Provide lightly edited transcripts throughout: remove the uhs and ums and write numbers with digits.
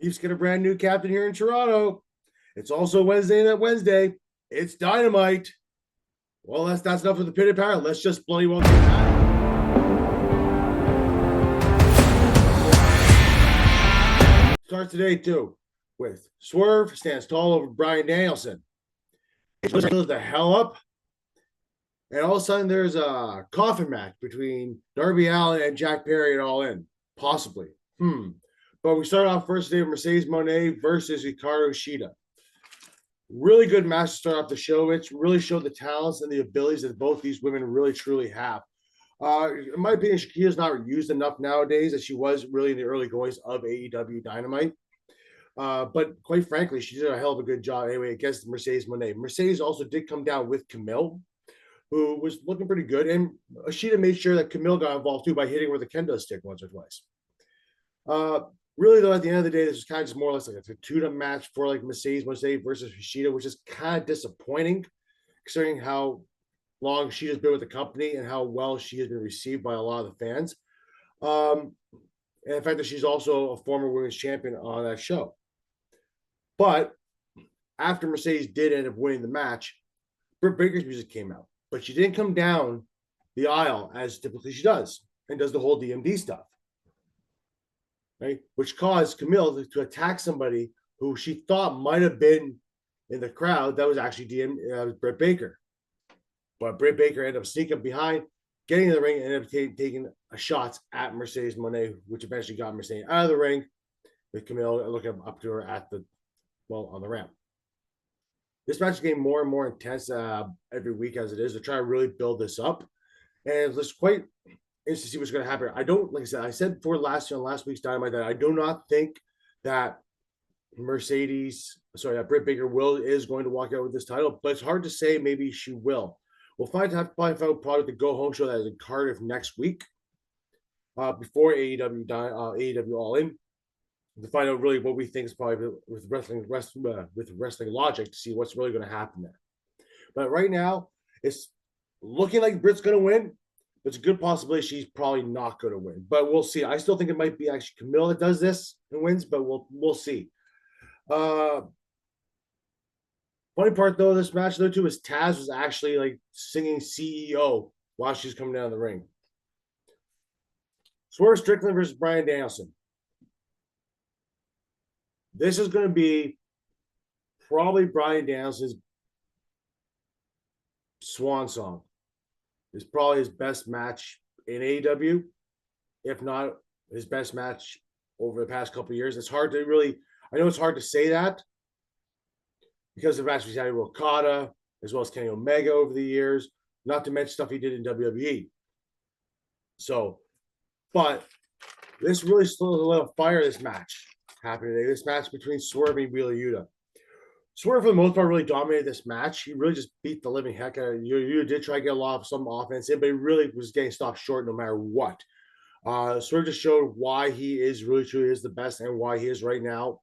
Chiefs get a brand new captain here in Toronto. It's also Wednesday. That Wednesday, it's Dynamite. Well, that's enough of the pitted power. Let's just bloody well get that. Starts today too with Swerve stands tall over Bryan Danielson. It goes the hell up, and all of a sudden there's a coffin match between Darby Allin and Jack Perry and All In, possibly. But we start off first today with Mercedes Mone versus Hikaru Shida. Really good match to start off the show. It's really showed the talents and the abilities that both these women really truly have. In my opinion, Shakia's not used enough nowadays as she was really in the early goings of AEW Dynamite. But quite frankly, she did a hell of a good job anyway against Mercedes Moné. Mercedes also did come down with Camille, who was looking pretty good. And Ashita made sure that Camille got involved too by hitting her with a kendo stick once or twice. Really, though, at the end of the day, this was kind of just more or less like a two-to match for like Mercedes Moné versus Ashita, which is kind of disappointing considering how long she has been with the company and how well she has been received by a lot of the fans. And the fact that she's also a former women's champion on that show. But after Mercedes did end up winning the match, Britt Baker's music came out. But she didn't come down the aisle as typically she does and does the whole DMD stuff. Right? Which caused Camille to attack somebody who she thought might have been in the crowd that was actually Britt Baker. But Britt Baker ended up sneaking up behind, getting in the ring, and ended up taking a shots at Mercedes Moné, which eventually got Mercedes out of the ring, with Camille looking up to her on the ramp. This match is getting more and more intense every week as it is. They're trying to really build this up. And it's quite interesting to see what's going to happen. I said before last week's Dynamite that I do not think that Britt Baker is going to walk out with this title, but it's hard to say. Maybe she will. We'll find out probably the go home show that is in Cardiff next week, before AEW All In, to find out really what we think is probably with wrestling logic to see what's really going to happen there. But right now, it's looking like Britt's going to win. It's a good possibility she's probably not going to win, but we'll see. I still think it might be actually Camille that does this and wins, but we'll see. Funny part though, this match though too is Taz was actually like singing CEO while she's coming down the ring. Swerve Strickland versus Bryan Danielson. This is going to be probably Bryan Danielson's swan song. It's probably his best match in AEW, if not his best match over the past couple of years. It's hard to really, I know it's hard to say that because of the match he's had with Okada, as well as Kenny Omega over the years, not to mention stuff he did in WWE. So, but this really still a little fire this match happening today. This match between Swerve and Wheeler Yuta. Swerve, for the most part, really dominated this match. He really just beat the living heck out of it. Yuta did try to get a lot of some offense in, but he really was getting stopped short no matter what. Swerve just showed why he is really truly is the best and why he is right now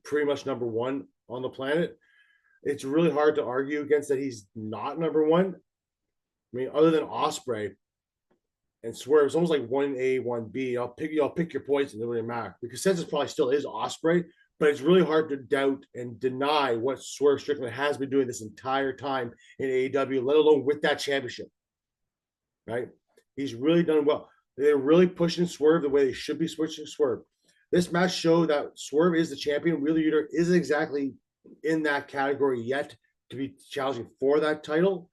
pretty much number one on the planet. It's really hard to argue against that he's not number one. I mean, other than Ospreay and Swerve, it's almost like 1A, 1B. I'll pick your points, and it doesn't really matter. The consensus probably still is Ospreay, but it's really hard to doubt and deny what Swerve Strickland has been doing this entire time in AEW, let alone with that championship. Right? He's really done well. They're really pushing Swerve the way they should be switching Swerve. This match showed that Swerve is the champion. Wheeler Yuta isn't exactly in that category yet to be challenging for that title.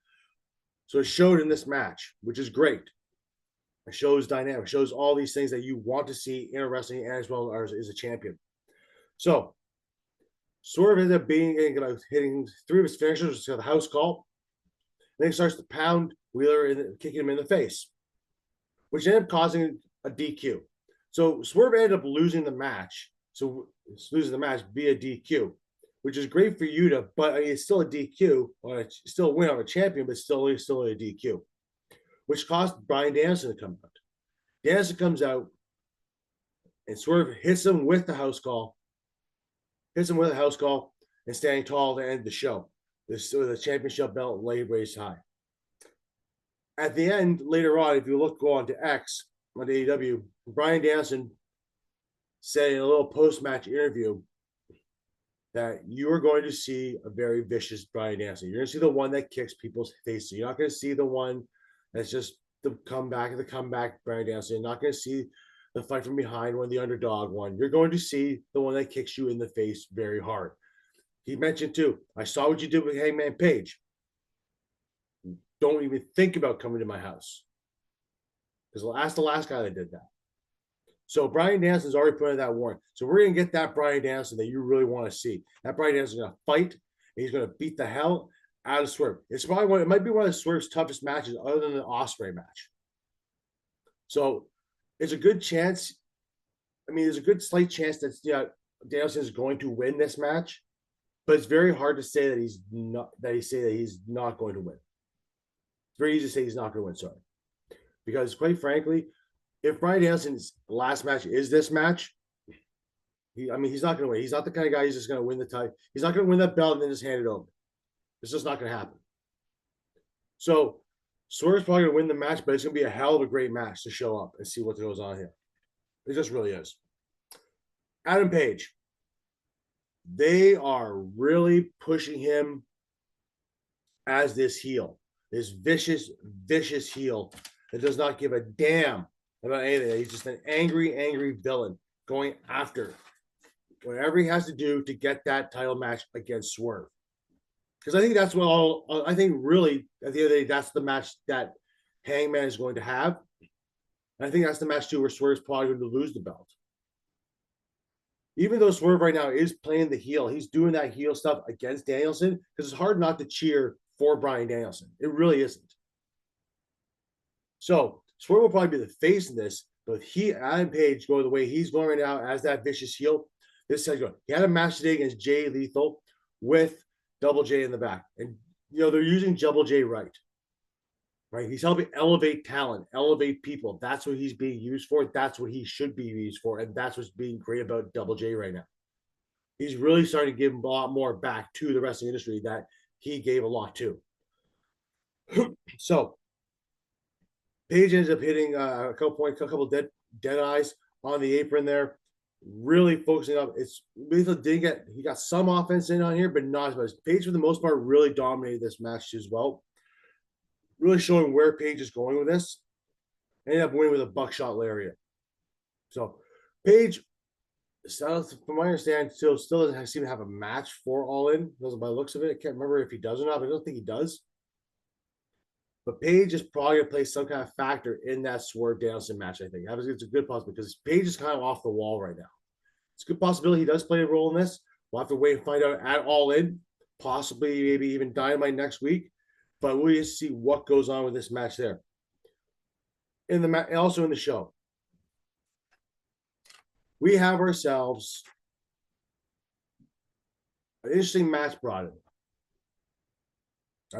So it showed in this match, which is great. It shows dynamic, shows all these things that you want to see in a wrestling and as well as a champion. So Swerve ended up hitting three of his finishers to the house call. Then he starts to pound Wheeler and kicking him in the face, which ended up causing a DQ. So Swerve ended up losing the match. So losing the match via DQ, which is great for Yuta, but it's still a DQ, or it's still a win on a champion, but still a DQ, which caused Bryan Danielson to come out. Danielson comes out, and Swerve hits him with the house call, and standing tall to end the show. This with a championship belt raised high. At the end, later on, if you go on to X on AEW, Bryan Danielson said in a little post-match interview that you are going to see a very vicious Bryan Danielson. You're going to see the one that kicks people's faces. You're not going to see the one that's just the comeback Bryan Danielson. You're not going to see the fight from behind one, the underdog one. You're going to see the one that kicks you in the face very hard. He mentioned too, I saw what you did with Hangman Page. Don't even think about coming to my house. Because that's the last guy that did that. So Bryan Danielson's already put in that warrant. So we're going to get that Bryan Danielson that you really want to see. That Bryan Danielson's going to fight, and he's going to beat the hell out of Swerve. It's probably it might be one of Swerve's toughest matches other than the Ospreay match. So it's a good chance. I mean, there's a good slight chance that Danielson is going to win this match, but it's very hard to say that he's not going to win. It's very easy to say he's not going to win, sorry. Because quite frankly, if Bryan Danielson's last match is this match, he's not going to win. He's not the kind of guy who's just going to win the title. He's not going to win that belt and then just hand it over. It's just not going to happen. So Swerve's probably going to win the match, but it's going to be a hell of a great match to show up and see what goes on here. It just really is. Adam Page. They are really pushing him as this heel, this vicious, vicious heel that does not give a damn about anything. He's just an angry, angry villain going after whatever he has to do to get that title match against Swerve. Because I think that's I think really at the end of the day, that's the match that Hangman is going to have. And I think that's the match too where Swerve's probably going to lose the belt. Even though Swerve right now is playing the heel, he's doing that heel stuff against Danielson because it's hard not to cheer for Bryan Danielson. It really isn't. So Swerve will probably be the face of this, but Adam Page going the way he's going right now as that vicious heel. This is good. He had a match today against Jay Lethal with Double J in the back, and they're using Double J right. He's helping elevate talent, elevate people. That's what he's being used for. That's what he should be used for, and that's what's being great about Double J right now. He's really starting to give a lot more back to the wrestling industry that he gave a lot to. So Page ends up hitting a couple dead eyes on the apron there, really focusing up. He got some offense in on here, but not as much. Page, for the most part, really dominated this match as well. Really showing where Page is going with this. Ended up winning with a buckshot lariat. So Page, from my understanding, still doesn't seem to have a match for All In. By the looks of it, I can't remember if he does or not, but I don't think he does. But Page is probably going to play some kind of factor in that Swerve Danielson match, I think. It's a good possibility because Page is kind of off the wall right now. It's a good possibility he does play a role in this. We'll have to wait and find out at All In, possibly maybe even Dynamite next week. But we'll just see what goes on with this match there. Also in the show, we have ourselves an interesting match brought in.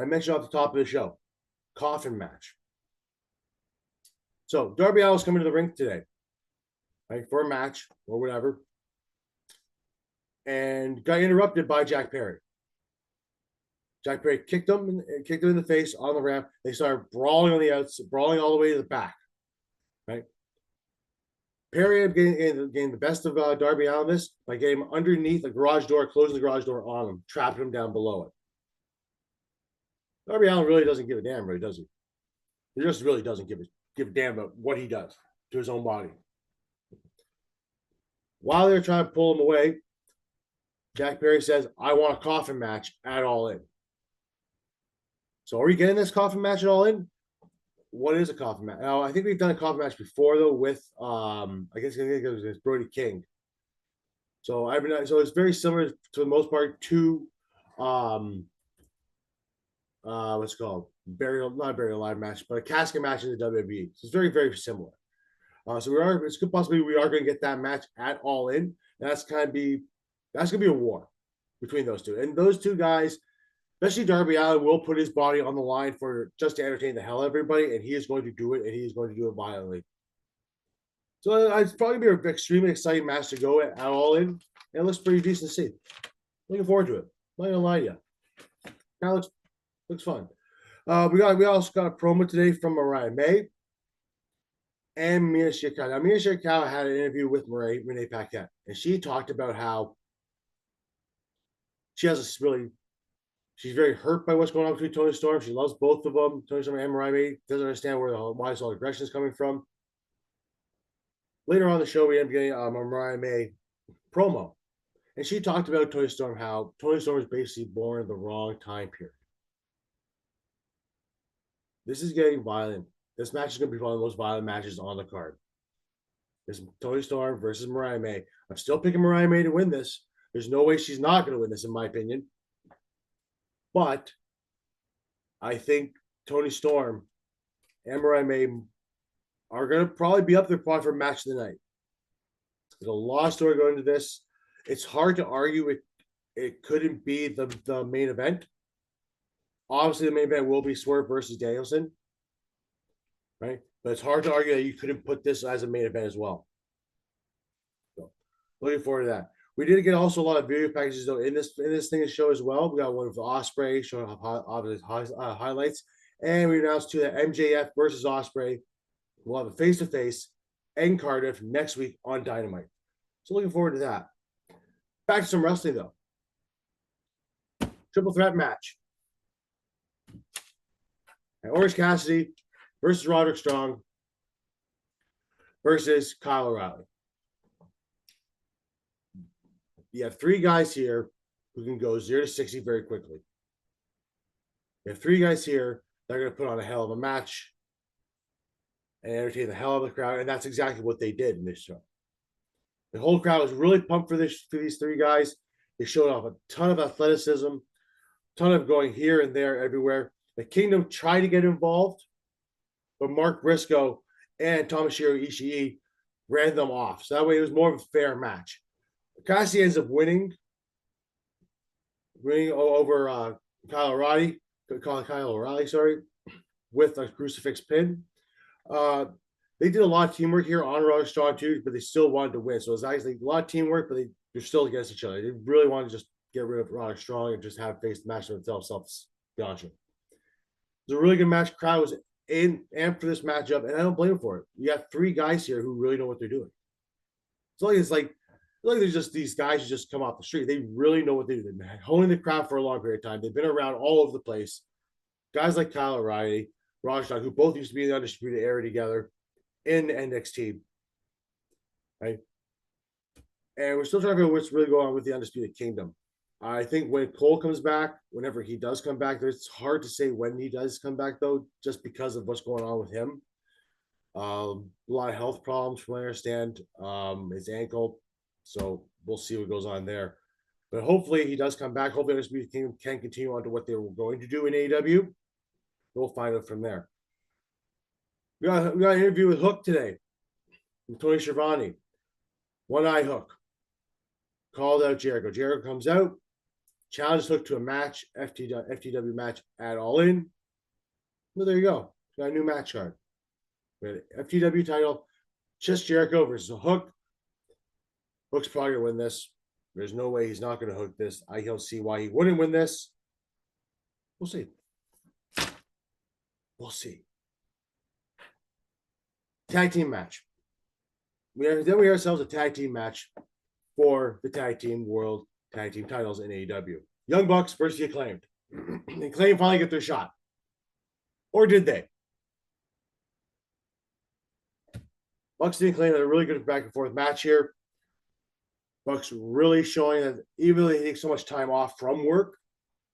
I mentioned off the top of the show, coffin match. So Darby Allin's coming to the ring today, for a match or whatever, and got interrupted by Jack Perry. Jack Perry kicked him in the face on the ramp. They started brawling on the outside, brawling all the way to the back. Right. Perry getting the best of Darby Allin this by getting him underneath the garage door, closing the garage door on him, trapping him down below it. Darby Allin really doesn't give a damn, really, does he? He just really doesn't give a damn about what he does to his own body. While they're trying to pull him away, Jack Perry says, I want a coffin match at All In. So are we getting this coffin match at All In? What is a coffin match? Now, I think we've done a coffin match before, though, with I guess it was Brody King. So it's very similar to the most part to what's it called? Not burial alive match, but a casket match in the WWE. So it's very, very similar. It's good possibility we are going to get that match at All In. And that's going to be a war between those two. And those two guys, especially Darby Allin, will put his body on the line for just to entertain the hell out of everybody, and he is going to do it, and he is going to do it violently. So it's probably going to be an extremely exciting match to go at All In, and it looks pretty decent to see. Looking forward to it. I'm not going to lie to you. Kind of looks fun. We also got a promo today from Mariah May and Mina Shirakawa. Now, Mina Shirakawa had an interview with Renee Paquette, and she talked about how she's very hurt by what's going on between Toni Storm. She loves both of them. Toni Storm and Mariah May doesn't understand why this all aggression is coming from. Later on in the show, we end up getting a Mariah May promo. And she talked about Toni Storm, how Toni Storm was basically born in the wrong time period. This is getting violent. This match is going to be one of the most violent matches on the card. This is Toni Storm versus Mariah May. I'm still picking Mariah May to win this. There's no way she's not going to win this, in my opinion. But I think Toni Storm and Mariah May are going to probably be up there probably for match of the night. There's a lot of story going into this. It's hard to argue it couldn't be the main event. Obviously, the main event will be Swerve versus Danielson, right? But it's hard to argue that you couldn't put this as a main event as well. So, looking forward to that. We did get also a lot of video packages though in this thing show as well. We got one with Ospreay showing highlights, and we announced too that MJF versus Ospreay will have a face-to-face in Cardiff next week on Dynamite. So looking forward to that. Back to some wrestling though. Triple threat match. And Orange Cassidy versus Roderick Strong versus Kyle O'Reilly. You have three guys here who can go 0 to 60 very quickly. You have three guys here that are going to put on a hell of a match and entertain the hell of the crowd, and that's exactly what they did in this show. The whole crowd was really pumped for these three guys. They showed off a ton of athleticism, a ton of going here and there everywhere. The Kingdom tried to get involved, but Mark Briscoe and Tomohiro Ishii ran them off. So that way it was more of a fair match. Cassidy ends up winning over Kyle O'Reilly, with a crucifix pin. They did a lot of teamwork here on Roderick Strong too, but they still wanted to win. So it was actually a lot of teamwork, but they're still against each other. They really wanted to just get rid of Roderick Strong and just have face the match themselves. It was a really good match. Crowd was amped for this matchup, and I don't blame them for it. You got three guys here who really know what they're doing. It's like there's just these guys who just come off the street. They really know what they do. They've been holding the crowd for a long period of time. They've been around all over the place. Guys like Kyle O'Reilly, Roderick Strong, who both used to be in the Undisputed Era together in NXT, right? And we're still trying to figure out what's really going on with the Undisputed Kingdom. I think when Cole comes back, whenever he does come back, it's hard to say when he does come back, though, just because of what's going on with him. A lot of health problems, from what I understand, his ankle. So we'll see what goes on there. But hopefully he does come back. Hopefully Undisputed Kingdom can continue on to what they were going to do in AEW. We'll find out from there. We got an interview with Hook today from Tony Schiavone. One Eye Hook called out Jericho. Jericho comes out, challenges Hook to a match, FTW match at All In. Well, there you go. Got a new match card. We had an FTW title, just Jericho versus Hook. Hook's probably going to win this. There's no way he's not going to hook this. I don't see why he wouldn't win this. We'll see. We'll see. Tag team match. We have ourselves a tag team match for the tag team world tag team titles in AEW. Young Bucks versus the Acclaimed. The Acclaimed finally get their shot. Or did they? Bucks and the Acclaimed had a really good back and forth match here. Bucks really showing that even though they take so much time off from work,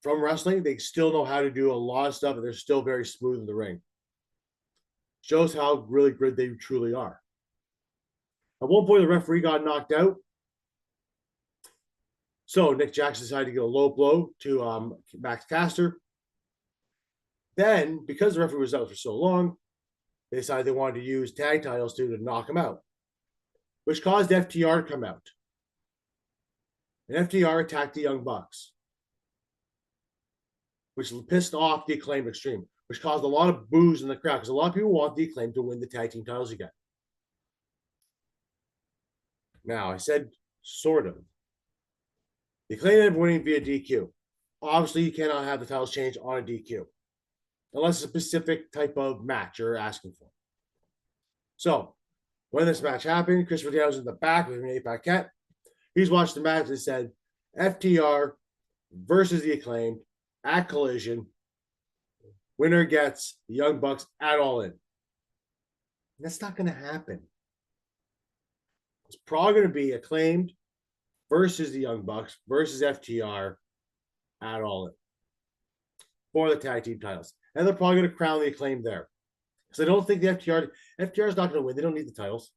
from wrestling, they still know how to do a lot of stuff, and they're still very smooth in the ring. Shows how really good they truly are. At one point, the referee got knocked out. So Nick Jackson decided to give a low blow to Max Caster. Then, because the referee was out for so long, they decided they wanted to use tag titles to knock him out, which caused FTR to come out. And FTR attacked the Young Bucks, which pissed off the Acclaimed Extreme, which caused a lot of boos in the crowd because a lot of people want the Acclaimed to win the tag team titles again. Now, I said sort of. The Acclaimed ended up winning via DQ. Obviously, you cannot have the titles changed on a DQ unless it's a specific type of match you're asking for. So, when this match happened, Christopher Daniels was in the back with Renee Paquette. He's watched the match and said, FTR versus the Acclaimed at Collision. Winner gets the Young Bucks at All In. That's not going to happen. It's probably going to be Acclaimed versus the Young Bucks versus FTR at All In for the tag team titles. And they're probably going to crown the Acclaimed there. Because I don't think the FTR is not going to win. They don't need the titles.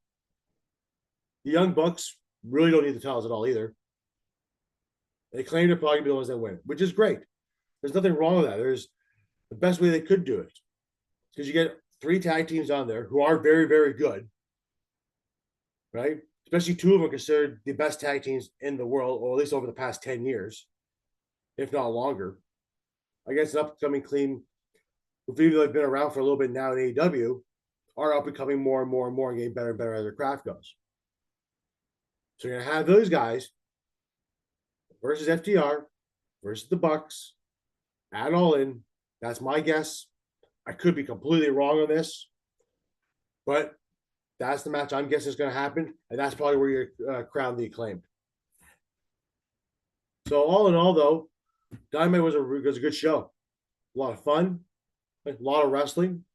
The Young Bucks really don't need the titles at all either. They claim to probably be the ones that win, which is great. There's nothing wrong with that. There's the best way they could do it. Because you get 3 tag teams on there who are very, very good, right? Especially 2 of them are considered the best tag teams in the world, or at least over the past 10 years, if not longer. Against an upcoming clean, who've even been around for a little bit now in AEW, are up and coming more and more and more and getting better and better as their craft goes. So you're gonna have those guys versus FTR versus the Bucks at All In. That's my guess. I could be completely wrong on this, but that's the match I'm guessing is going to happen, and that's probably where you crown the Acclaimed. So all in all, though, Dynamite was a good show. A lot of fun, a lot of wrestling,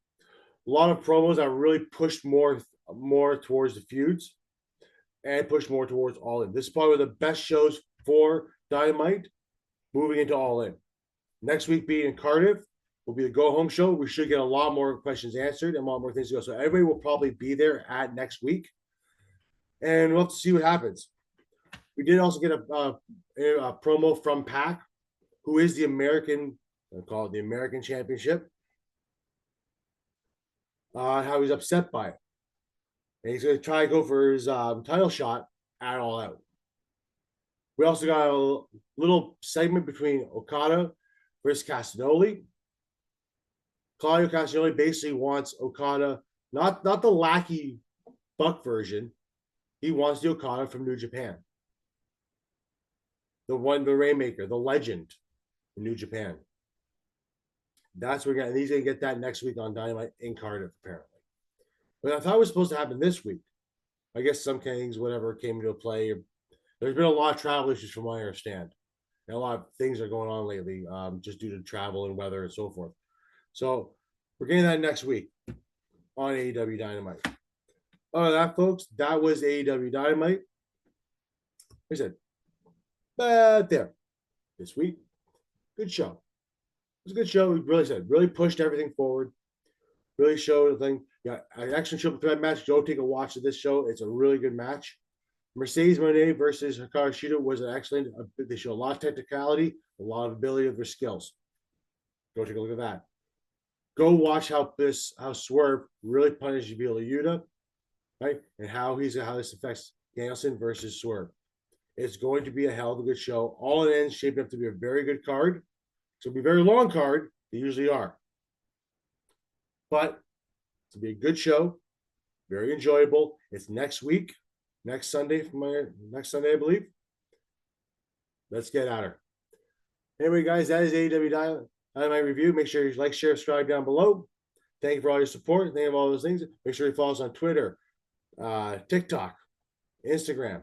a lot of promos that really pushed more towards the feuds and pushed more towards All In. This is probably the best shows for Dynamite moving into All In. Next week being in Cardiff will be the go-home show. We should get a lot more questions answered and a lot more things to go. So everybody will probably be there at next week. And we'll have to see what happens. We did also get a promo from Pac, who is the American, I call it the American Championship, how he's upset by it. And he's going to try to go for his title shot at All Out. We also got a little segment between Okada versus Castagnoli. Claudio Castagnoli basically wants Okada, not the lackey Buck version. He wants the Okada from New Japan. The Rainmaker, the legend in New Japan. That's what we're getting. He's going to get that next week on Dynamite in Cardiff, apparently. But I thought it was supposed to happen this week. I guess some things, whatever, came into play. There's been a lot of travel issues from what I understand. And a lot of things are going on lately, just due to travel and weather and so forth. So we're getting that next week on AEW Dynamite. Other than that, folks, that was AEW Dynamite. Like I said, but there. This week, good show. It was a good show. Really pushed everything forward. Really showed the thing. Yeah, an action triple threat match. Go take a watch of this show. It's a really good match. Mercedes Mone versus Hikaru Shida was an excellent. They show a lot of technicality, a lot of ability of their skills. Go take a look at that. Go watch how Swerve really punishes Vila Yuta, right? And how this affects Danielson versus Swerve. It's going to be a hell of a good show. All in ends shaping up to be a very good card. So it'll be a very long card. They usually are. But it's going to be a good show. Very enjoyable. It's next week. Next Sunday, I believe. Let's get at her. Anyway, guys, that is AEW Dynamite review. Make sure you like, share, subscribe down below. Thank you for all your support. Thank you for all those things. Make sure you follow us on Twitter, TikTok, Instagram,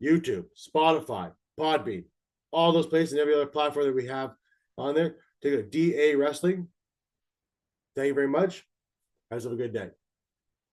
YouTube, Spotify, Podbean, all those places and every other platform that we have on there. Take a DA Wrestling. Thank you very much. Guys, have a good day.